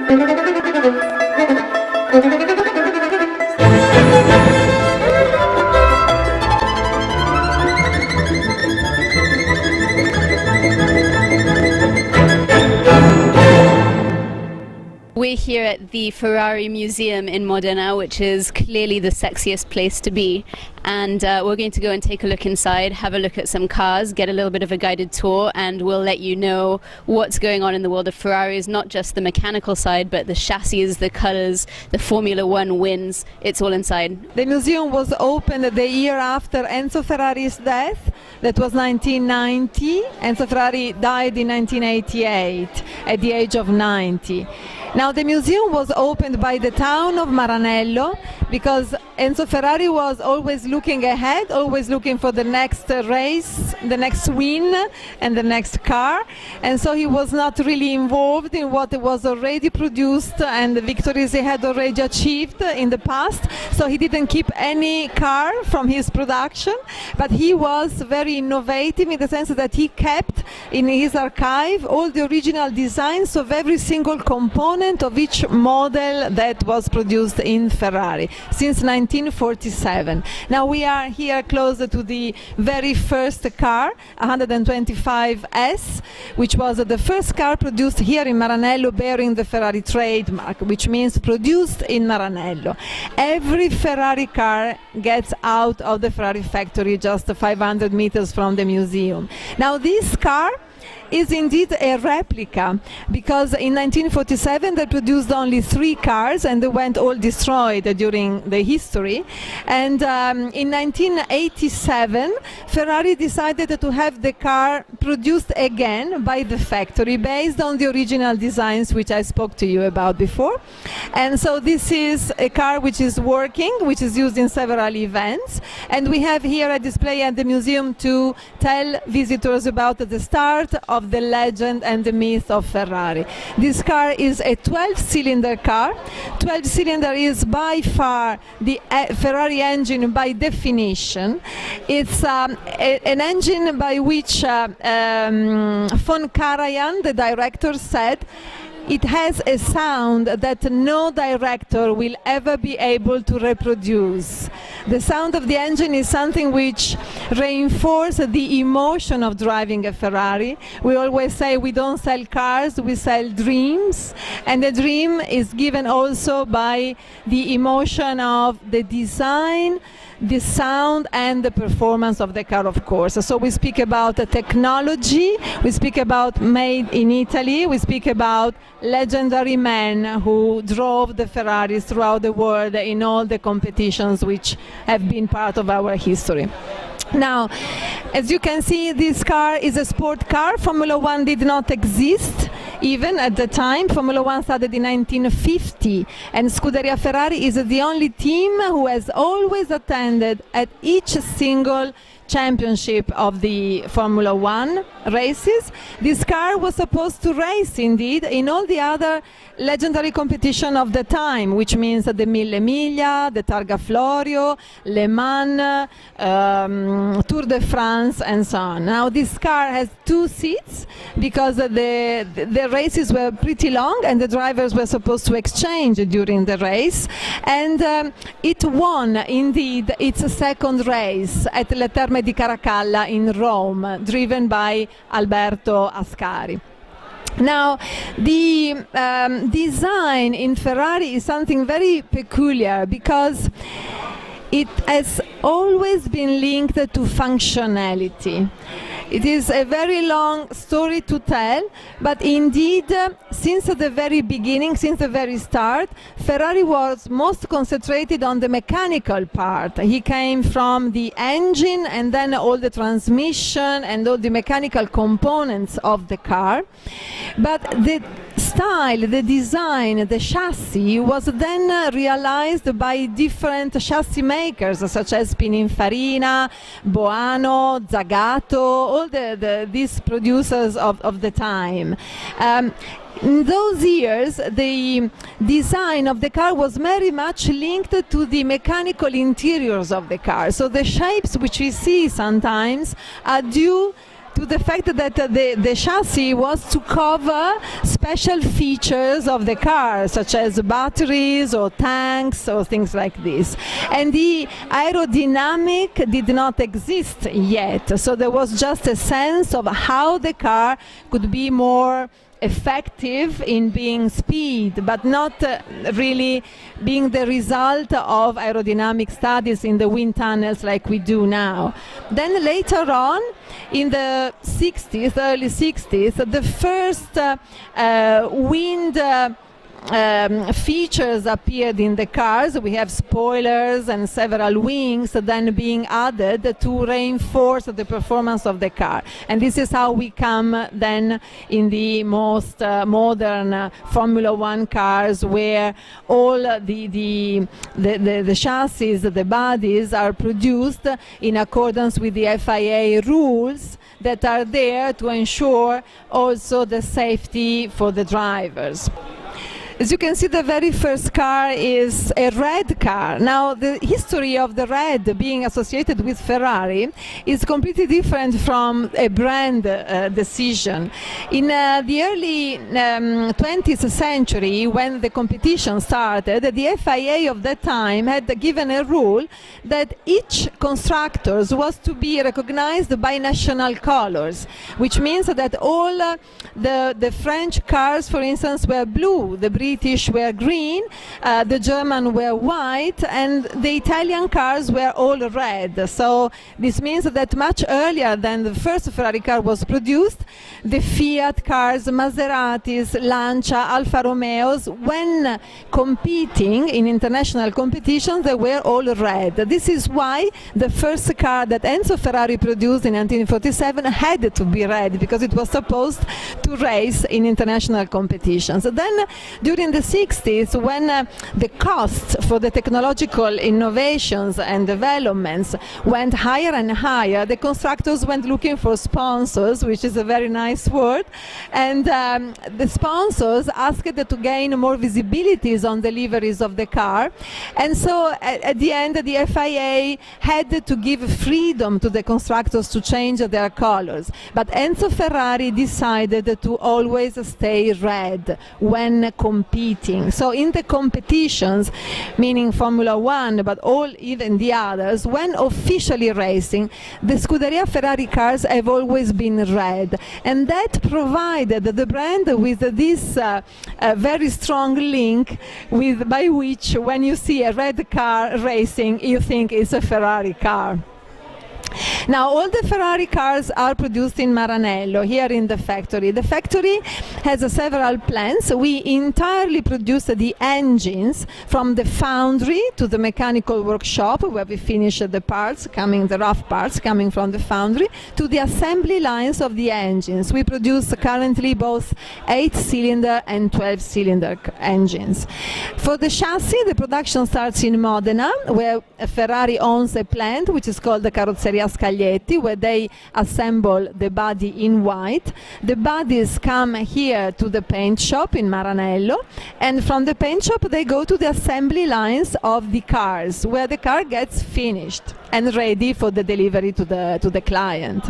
We're here at the Farrari Museum in Modena, which is clearly the sexiest place to be. And we're going to go and take a look inside, have a look at some cars, get a little bit of a guided tour, and we'll let you know what's going on in the world of Ferraris, not just the mechanical side, but the chassis, the colors, the Formula One wins. It's all inside. The museum was opened the year after Enzo Ferrari's death. That was 1990. Enzo Ferrari died in 1988 at the age of 90. Now the museum was opened by the town of Maranello because Enzo Ferrari was always looking ahead, always looking for the next race, the next win and the next car, and so he was not really involved in what was already produced and the victories he had already achieved in the past, so he didn't keep any car from his production, but he was very innovative in the sense that he kept in his archive all the original designs of every single component of each model that was produced in Ferrari since 1947. Now we are here closer to the very first car, 125S, which was the first car produced here in Maranello bearing the Ferrari trademark, which means produced in Maranello. Every Ferrari car gets out of the Ferrari factory just 500 meters from the museum. Now this car is indeed a replica because in 1947 they produced only 3 cars and they went all destroyed during the history, and in 1987 Ferrari decided to have the car produced again by the factory based on the original designs which I spoke to you about before, and so this is a car which is working, which is used in several events, and we have here a display at the museum to tell visitors about the start of the legend and the myth of Ferrari. This car is a 12-cylinder car. 12-cylinder is by far the Ferrari engine by definition. It's an engine by which von Karajan, the director, said it has a sound that no director will ever be able to reproduce. The sound of the engine is something which reinforces the emotion of driving a Ferrari. We always say we don't sell cars, we sell dreams, and the dream is given also by the emotion of the design, the sound and the performance of the car, of course. So we speak about technology, we speak about made in Italy, we speak about legendary men who drove the Ferraris throughout the world in all the competitions which have been part of our history. Now, as you can see, this car is a sport car. Formula One did not exist even at the time. Formula One started in 1950, and Scuderia Ferrari is the only team who has always attended at each single championship of the Formula One races. This car was supposed to race indeed in all the other legendary competition of the time, which means the Mille Miglia, the Targa Florio, Le Mans, Tour de France and so on. Now this car has 2 seats because the races were pretty long and the drivers were supposed to exchange during the race, and it won indeed its second race at Le Terme di Caracalla in Rome, driven by Alberto Ascari. Now, the design in Ferrari is something very peculiar because it has always been linked to functionality. It is a very long story to tell, but indeed, since the very beginning, since the very start, Ferrari was most concentrated on the mechanical part. He came from the engine and then all the transmission and all the mechanical components of the car. But the style, the design, the chassis was then realized by different chassis makers such as Pininfarina, Boano, Zagato, all these producers of the time. In those years, the design of the car was very much linked to the mechanical interiors of the car. So the shapes which we see sometimes are due to the fact that the chassis was to cover special features of the car, such as batteries or tanks or things like this. And the aerodynamic did not exist yet, so there was just a sense of how the car could be more effective in being speed, but not really being the result of aerodynamic studies in the wind tunnels like we do now. Then later on, in the 60s, early 60s, the first wind features appeared in the cars. We have spoilers and several wings then being added to reinforce the performance of the car. And this is how we come then in the most modern Formula One cars, where all the chassis, the bodies are produced in accordance with the FIA rules that are there to ensure also the safety for the drivers. As you can see, the very first car is a red car. Now, the history of the red being associated with Ferrari is completely different from a brand decision. In the early 20th century, when the competition started, the FIA of that time had given a rule that each constructor was to be recognized by national colors, which means that all the French cars, for instance, were blue, the British were green, the German were white, and the Italian cars were all red. So this means that much earlier than the first Ferrari car was produced, the Fiat cars, Maseratis, Lancia, Alfa Romeos, when competing in international competitions, they were all red. This is why the first car that Enzo Ferrari produced in 1947 had to be red, because it was supposed to race in international competitions. Then during the 60s, when the costs for the technological innovations and developments went higher and higher, the constructors went looking for sponsors, which is a very nice word, and the sponsors asked to gain more visibilities on deliveries of the car, and so at the end the FIA had to give freedom to the constructors to change their colors. But Enzo Ferrari decided to always stay red when competing. So in the competitions, meaning Formula One, but all even the others, when officially racing, the Scuderia Ferrari cars have always been red, and that provided the brand with this very strong link by which when you see a red car racing, you think it's a Ferrari car. Now, all the Ferrari cars are produced in Maranello, here in the factory. The factory has several plants. We entirely produce the engines, from the foundry to the mechanical workshop, where we finish the parts, the rough parts coming from the foundry, to the assembly lines of the engines. We produce currently both 8-cylinder and 12-cylinder engines. For the chassis, the production starts in Modena, where Ferrari owns a plant which is called the Carrozzeria Scaglietti, where they assemble the body in white. The bodies come here to the paint shop in Maranello, and from the paint shop they go to the assembly lines of the cars, where the car gets finished and ready for the delivery to the client.